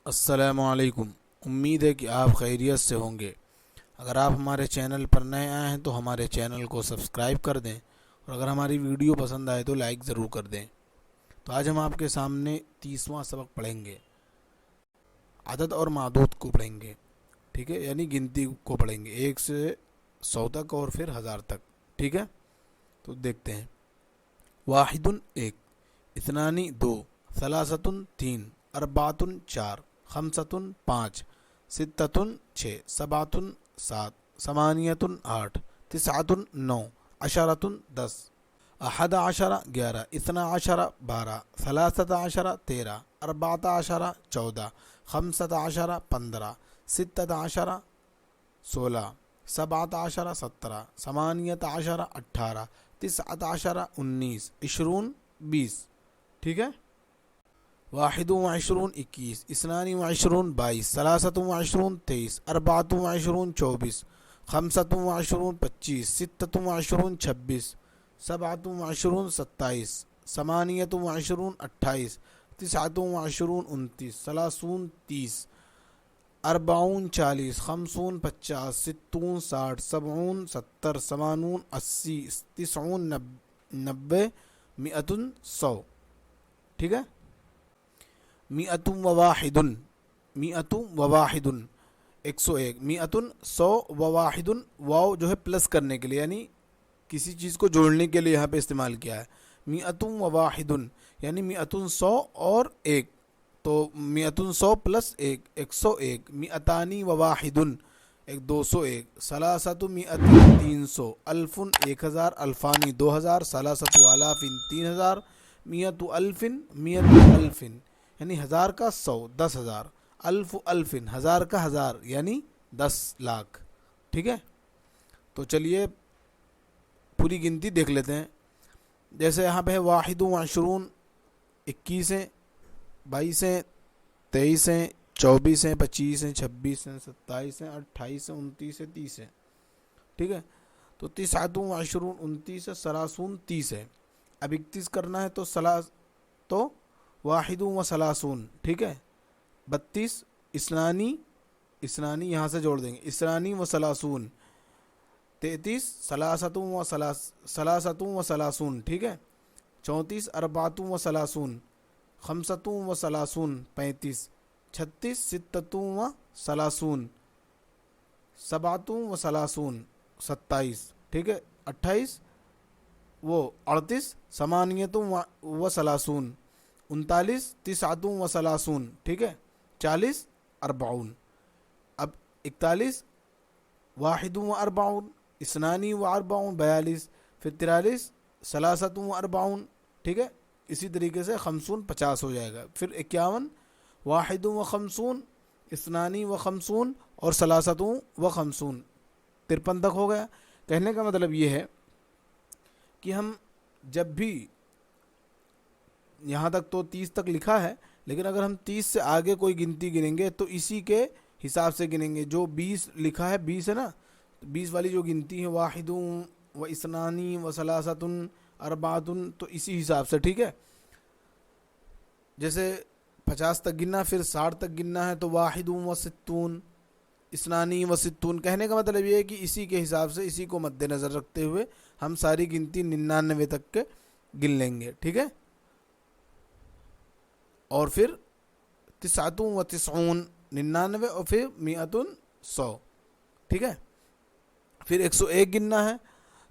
السلام علیکم۔ امید ہے کہ آپ خیریت سے ہوں گے۔ اگر آپ ہمارے چینل پر نئے آئے ہیں تو ہمارے چینل کو سبسکرائب کر دیں، اور اگر ہماری ویڈیو پسند آئے تو لائک ضرور کر دیں۔ تو آج ہم آپ کے سامنے 30واں سبق پڑھیں گے، عدد اور معدود کو پڑھیں گے، ٹھیک ہے، یعنی گنتی کو پڑھیں گے 1 سے 100 تک اور پھر 1000 تک، ٹھیک ہے۔ تو دیکھتے ہیں۔ واحد 1، اثنانی 2، ثلاثۃ 3، اربعۃ 4، خمسۃ 5، ستۃ 6، سبعۃ 7، ثمانیۃ 8، تسعۃ 9، عشرۃ 10، احد عشر 11، اثنا عشر 12، ثلاثۃ عشر 13، اربعۃ عشر 14، خمسۃ عشر 15، ستۃ عشر 16، سبعۃ عشر 17، ثمانیۃ عشر 18، تسعۃ عشر 19، 20 20، ٹھیک ہے۔ واحد و عشرون 21، اثنان و عشرون 22، ثلاثۃ و عشرون 23، اربعۃ و عشرون 24، خمسۃ و عشرون 25، ستۃ و عشرون 26، سبعۃ و عشرون 27، ثمانیۃ و عشرون 28، تسعۃ و عشرون 29، ثلاثون 30، اربعون 40، خمسون 50، ستون 60، سبعون 70، ثمانون 80، تسعون 90، مئۃ 100، ٹھیک ہے۔ مئۃ و واحد، مئۃ و واحد 101، مئۃ 100 و واحد، واو جو ہے پلس کرنے کے لیے، یعنی کسی چیز کو جوڑنے کے لیے یہاں پہ استعمال کیا ہے۔ مئۃ و واحد یعنی مئۃ 100 اور 1، تو مئۃ 100 پلس 1 101، مئتانی و واحد 201، ثلاثۃ مئۃ 300، الف 1000، الفانی 2000، ثلاثۃ آلاف 3000، مئۃ الف مئۃ الف یعنی 1000 کا 100 10,000، الف الف 1000 کا 1000 یعنی 10 لاکھ، ٹھیک ہے۔ تو چلیے پوری گنتی دیکھ لیتے ہیں۔ جیسے یہاں پہ ہے واحد و عشرون 21 ہیں، 22 ہیں، 23 ہیں، 24 ہیں، 25 ہیں، 26 ہیں، 27 ہیں، 28 ہیں، 29 ہیں، 30 ہیں، ٹھیک ہے۔ تو تسعۃ و عشرون 29 ہے، ثلاثون 30 ہے۔ اب 31 کرنا ہے تو واحد و ثلاثون، ٹھیک ہے۔ 32 اسنانی یہاں سے جوڑ دیں گے، اسنانی و ثلاثون۔ 33 ثلاثۃ و ثلاثون، ٹھیک ہے۔ 34 اربعۃ و ثلاثون، خمسۃ و ثلاثون 35، 36 ستۃ و ثلاثون، سبعۃ و ثلاثون 27، ٹھیک ہے۔ 28 38 ثمانیۃ و ثلاثون، 39 تسعۃ و ثلاثون، ٹھیک ہے۔ 40 اربعون۔ اب 41 واحد و اربعون، اثنانی و اربعون 42، پھر 43 ثلاثۃ و اربعون، ٹھیک ہے۔ اسی طریقے سے خمسون 50 ہو جائے گا۔ پھر 51 واحد و خمسون، اثنانی و خمسون اور ثلاثۃ و خمسون، 53 تک ہو گیا۔ کہنے کا مطلب یہ ہے کہ ہم جب بھی یہاں تک تو 30 تک لکھا ہے، لیکن اگر ہم 30 سے آگے کوئی گنتی گنیں گے تو اسی کے حساب سے گنیں گے۔ جو 20 لکھا ہے 20 ہے نا، 20 والی جو گنتی ہے واحد و اثنانی و ثلاثۃ اربعۃ، تو اسی حساب سے، ٹھیک ہے۔ جیسے 50 تک گننا، پھر 60 تک گننا ہے تو واحد و ستون، اثنانی و ستون۔ کہنے کا مطلب یہ ہے کہ اسی کے حساب سے، اسی کو مد نظر رکھتے ہوئے ہم ساری گنتی 99 تک کے گن لیں گے، ٹھیک ہے۔ اور پھر تسعۃ و تسعون 99، اور پھر مئۃ 100، ٹھیک ہے۔ پھر 101 گننا ہے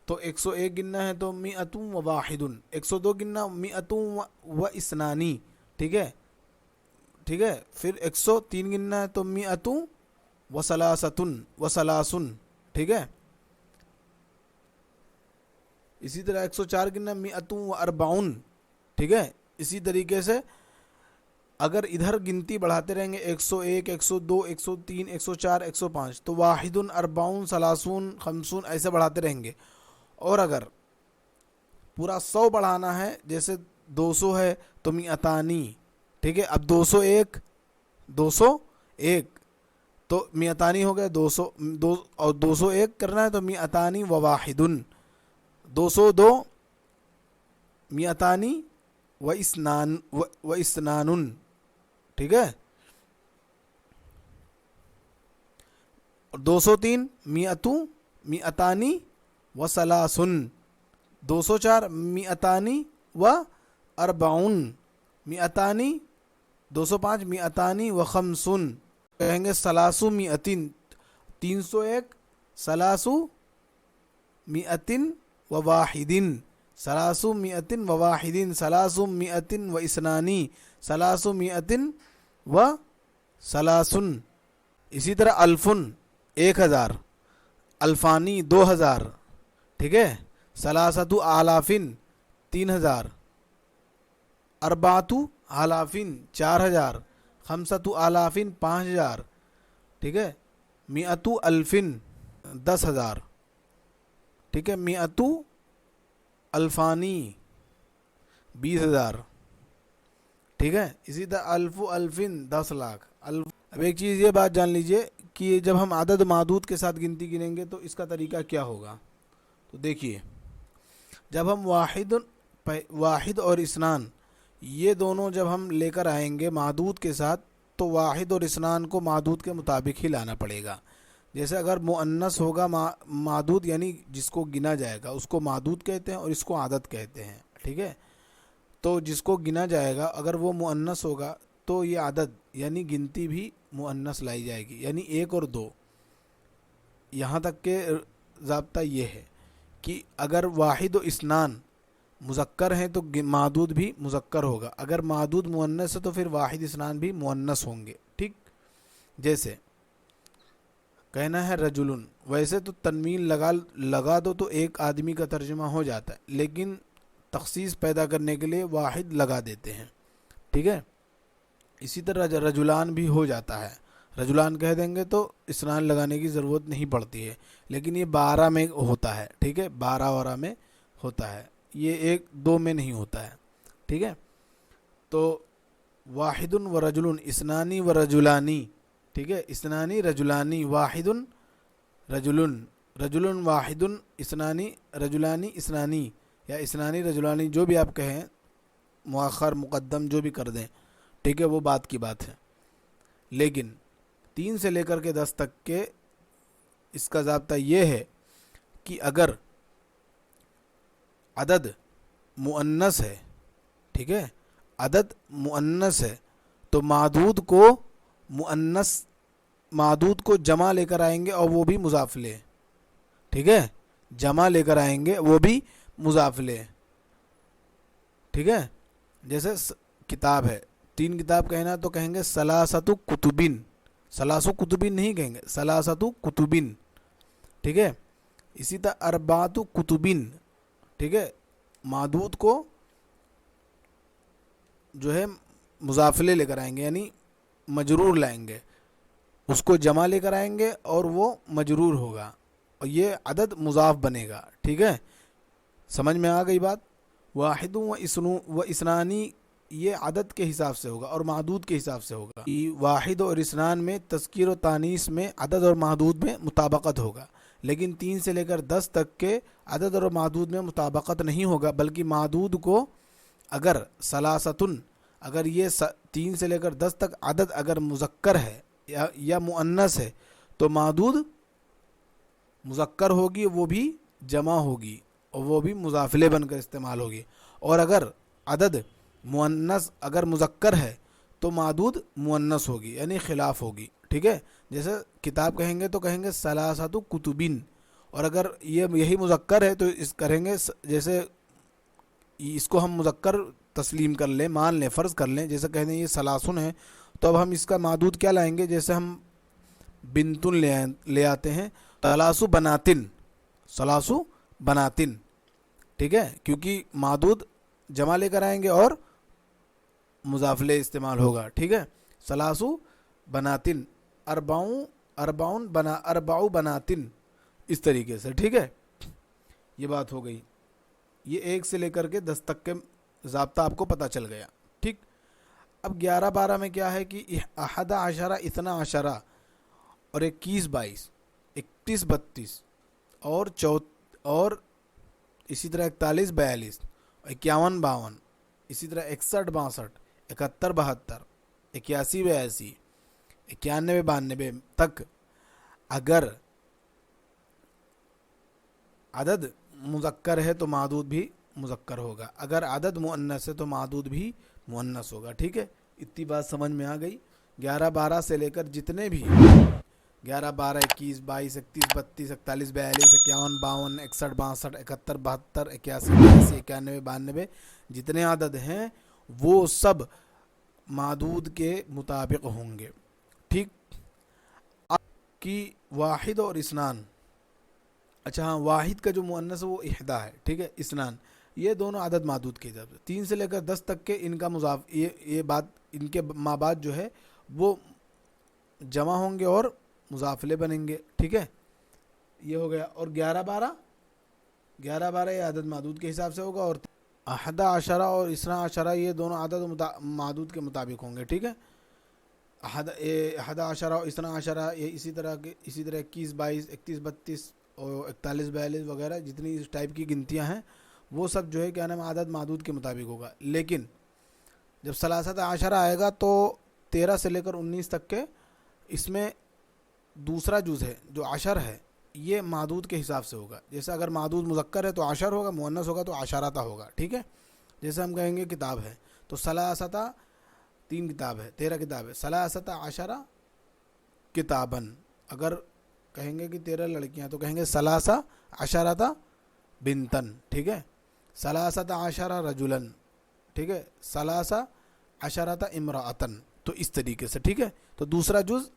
تو 101 گننا ہے تو مئۃ و واحد، 102 گننا مئۃ و اثنانی، ٹھیک ہے، ٹھیک ہے۔ پھر 103 گننا ہے تو مئۃ و ثلاثۃ و ثلاثن، ٹھیک ہے۔ اسی طرح 104 گننا مئۃ و اربعون، ٹھیک ہے۔ اسی طریقے سے اگر ادھر گنتی بڑھاتے رہیں گے 101 102 103 104 105 تو واحد اربعون ثلاثون خمسون ایسے بڑھاتے رہیں گے۔ اور اگر پورا 100 بڑھانا ہے، جیسے 200 ہے تو مئتانی، ٹھیک ہے۔ اب 201 تو مئتانی ہو گیا 200، اور 201 کرنا ہے تو مئتانی و واحد، 202 مئتانی و اسنان، ٹھیک ہے۔ اور 203 मिअतु मिअतानी व सलासुन, 204 मिअतानी व अरबाउन, मिअतानी 205 मिअतानी व खमसुन, कहेंगे सलासु मिअतिन 301 सलासु मिअतिन व वाहिदिन, सलासु मिअतिन व वाहिदिन, सलासु मिअतिन व इसनानी, सलासु मिअतिन व सलासुन। इसी तरह अल्फुन 1000, अल्फानी 2000, ठीक है। सलासतु आलाफिन 3000, अरबातु आलाफिन 4000, खमसतु आलाफिन 5000, ठीक है। मिअतु अल्फिन 10,000, ठीक है। मिअतु अल्फानी 20,000, ठीक है। इसी तरह अल्फु अल्फिन 10 लाख। अब एक चीज़ ये बात जान लीजिए कि जब हम आदद मादूद के साथ गिनती गिनेंगे तो इसका तरीका क्या होगा। तो देखिए, जब हम वाहिद और इस्नान ये दोनों जब हम लेकर आएंगे मादूद के साथ, तो वाहिद और इस्नान को मादूद के मुताबिक ही लाना पड़ेगा। जैसे अगर मुअन्नस होगा मादूद यानी जिसको गिना जाएगा उसको मादूद कहते हैं और इसको आदद कहते हैं, ठीक है। तो जिसको गिना जाएगा अगर वो मुअन्नस होगा तो ये आदद यानी गिनती भी मुअन्नस लाई जाएगी, यानी 1 और 2। यहाँ तक के ज़ाब्ता ये है कि अगर वाहिद और इस्नान मुज़क्कर हैं तो मादूद भी मुज़क्कर होगा, अगर मादूद मुअन्नस है तो फिर वाहिद इस्नान भी मुअन्नस होंगे, ठीक। जैसे कहना है रजुलुन, वैसे तो तनवीन लगा दो तो एक आदमी का तर्जुमा हो जाता है, लेकिन तखसीस पैदा करने के लिए वाहिद लगा देते हैं, ठीक है। इसी तरह रजुलान भी हो जाता है, रजुलान कह देंगे तो इस्नान लगाने की ज़रूरत नहीं पड़ती है, लेकिन ये 12 में होता है, ठीक है, 12 में होता है, ये 1-2 में नहीं होता है, ठीक है। तो वाहिदुन व रजुलुन, इस्नानी व रजुलानी, ठीक है, इस्नानी रजुलानी, वाहिदुन रजुलुन, रजुलुन वाहिदुन, इस्नानी रजुलानी, इस्नानी या इस्नानी रजुलानी, जो भी आप कहें, मुअख्खर मुक़द्दम जो भी कर दें, ठीक है, वो बात की बात है। लेकिन 3 से लेकर के 10 तक के इसका ज़ाब्ता ये है कि अगर अदद मुअन्नस है, ठीक है, अदद मुअन्नस है तो मादूद को जमा लेकर आएंगे और वो भी मुज़ाफ़ले, ठीक है, जमा लेकर आएंगे वो भी मुज़ाफ़ले, ठीक है। जैसे किताब है, 3 किताब कहना तो कहेंगे सलासतु कुतुबिन, सलासु कुतुबिन नहीं कहेंगे, सलासतु कुतुबिन, ठीक है। इसी तरह अरबातु कुतुबिन, ठीक है, मादूद को जो है मुज़ाफ़ले लेकर आएंगे यानी मजरूर लाएंगे, उसको जमा लेकर आएंगे और वो मजरूर होगा और ये अदद मुज़ाफ़ बनेगा, ठीक है। समझ में आ गई बात। वाहिदु व इस्नानी ये अदद के हिसाब से होगा और मादूद के हिसाब से होगा। वाहिद और इस्नान में तज़कीर और तानीस में अदद और मादूद में मुताबकत होगा, लेकिन 3 से लेकर 10 तक के अदद और मादूद में मुताबकत नहीं होगा, बल्कि मादूद को अगर सलासतुन, अगर ये 3 से लेकर 10 तक अदद अगर मुज़क्कर है या मुअन्नस है तो मादूद मुज़क्कर होगी, वो भी जमा होगी और वो भी मुज़ाफ़ले बनकर इस्तेमाल होगी। और अगर अदद मुअन्नस अगर मुज़क्कर है तो मादूद मुअन्नस होगी यानी खिलाफ होगी, ठीक है। जैसे किताब कहेंगे तो कहेंगे सलासतु कुतुबिन, और अगर ये यही मुज़क्कर है तो इस करेंगे, जैसे इसको हम मुज़क्कर तस्लीम कर लें, मान लें, फ़र्ज़ कर लें, जैसे कहते हैं ये सलासुन है तो अब हम इसका मादूद क्या लाएंगे, जैसे हम बिनतुन ले आते हैं, सलासु बनातिन, सलासु बनातिन, ठीक है, क्योंकि मादूद जमा लेकर आएंगे और मुज़ाफ़ले इस्तेमाल होगा, ठीक है। सलासु बनातिन, अरबाउ बनातिन, इस तरीके से, ठीक है। ये बात हो गई, ये 1 से लेकर के 10 तक के ज़ाब्ता आपको पता चल गया, ठीक। अब 11-12 में क्या है कि अहदा अशरा, इतना अशरा और 21-22, 31-32 और इसी तरह 41-42, 51-52, इसी तरह 61-62, 71-72, 81-82, 91-92 तक अगर अदद मुज़क्कर है तो मादूद भी मुज़क्कर होगा, अगर अदद मुअन्नस है तो मादूद भी मुअन्नस होगा। ठीक है, इतनी बात समझ में आ गई। 11 12 से लेकर जितने भी 11 12 21 22 31 32 41 42 51 52 61 62 71 72 81 82 91 92 जितने अदद हैं वो सब मादूद के मुताबिक होंगे। ठीक, कि वाहिद और इस्नान, अच्छा हाँ, वाहिद का जो मुअन्नस है वो इहदा है। ठीक है, इस्नान, ये दोनों आदद मादूद के हिसाब से 3 से लेकर 10 तक के इनका मुजाफ, ये बात इनके माबाद जो है वो जमा होंगे और मुजाफले बनेंगे। ठीक है, ये हो गया। और 11 12 ये आदद मादूद के हिसाब से होगा, और 11 और 12 ये दोनों आदद मादूद के मुताबिक होंगे। ठीक है, 11 और 12 ये इसी तरह 21 22 31 32 और 41 42 वगैरह जितनी इस टाइप की गिनतियां हैं वो सब जो है क्या नाम आदद मादूद के मुताबिक होगा। लेकिन जब सलासत आशरा आएगा तो 13 से लेकर 19 तक के इसमें दूसरा जुज़ है जो आशर है, ये मादूद के हिसाब से होगा। जैसे अगर मादूद मुज़क्कर है तो आशर होगा, मुअन्नस होगा तो आशराता होगा। ठीक है, जैसे हम कहेंगे किताब है तो सलासता 3 किताब है, 13 किताब है, सलासता आशरा किताबन। अगर कहेंगे कि 13 लड़कियां तो कहेंगे सलासा अशरता बिनतन। ठीक है, सलासता आशरा रजुलन। ठीक है, सलासा अशरता इमरातन। तो इस तरीके से। ठीक है, तो दूसरा जुज़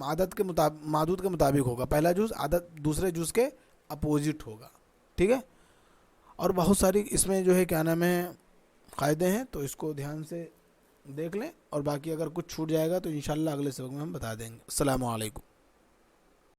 आदत के मादूद के मुताबिक होगा, पहला जुज़ आदत दूसरे जुज़ के अपोजिट होगा। ठीक है, और बहुत सारी इसमें जो है क्या नाम है क़ायदे हैं, तो इसको ध्यान से देख लें, और बाकी अगर कुछ छूट जाएगा तो इंशाअल्लाह अगले सबक में हम बता देंगे। अस्सलामु अलैकुम।